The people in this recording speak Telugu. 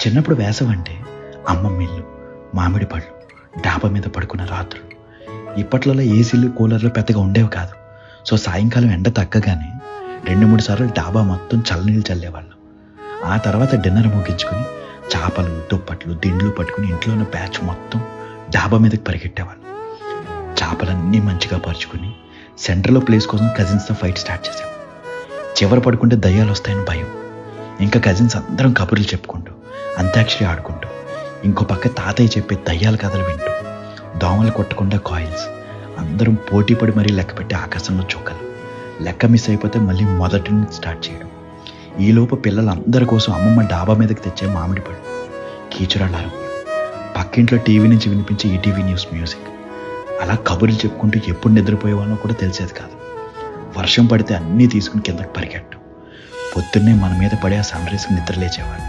చిన్నప్పుడు వేసవి అంటే అమ్మమ్మ ఇల్లు, మామిడి పళ్ళు, డాబా మీద పడుకున్న రాత్రులు. ఇప్పట్లో ఏసీలు, కూలర్లు పెద్దగా ఉండేవి కాదు. సో సాయంకాలం ఎండ తగ్గగానే 2-3 సార్లు డాబా మొత్తం చల్లనీళ్ళు చల్లేవాళ్ళం. ఆ తర్వాత డిన్నర్ ముగించుకొని చేపలు, దుప్పట్లు, దిండ్లు పట్టుకుని ఇంట్లో ఉన్న బ్యాచ్ మొత్తం డాబా మీదకి పరిగెట్టేవాళ్ళం. చేపలన్నీ మంచిగా పరుచుకుని సెంటర్లో ప్లేస్ కోసం కజిన్స్తో ఫైట్ స్టార్ట్ చేసాం. చివర పడుకుంటే దయ్యాలు వస్తాయని భయం. ఇంకా కజిన్స్ అందరం కబుర్లు చెప్పుకుంటూ, అంత్యాక్షరి ఆడుకుంటూ, ఇంకో పక్క తాతయ్య చెప్పే దయ్యాల కథలు వింటూ, దోమలు కొట్టకుండా కాయిల్స్, అందరం పోటీ పడి మరీ లెక్కపెట్టి ఆకాశంలో చుక్కలు. లెక్క మిస్ అయిపోతే మళ్ళీ మొదటి నుంచి స్టార్ట్ చేయడం. ఈలోపు పిల్లలందరి కోసం అమ్మమ్మ డాబా మీదకి తెచ్చే మామిడి పళ్ళు, కీచురాళ్ళ అరుపులు, పక్కింట్లో టీవీ నుంచి వినిపించే ఈటీవీ న్యూస్ మ్యూజిక్. అలా కబుర్లు చెప్పుకుంటూ ఎప్పుడు నిద్రపోయేవాళ్ళో కూడా తెలిసేది కాదు. వర్షం పడితే అన్నీ తీసుకుని కిందకి పరిగెట్టడం. పొద్దున్నే మన మీద పడే ఆ సన్ రైజ్కి నిద్ర లేచేవాడు.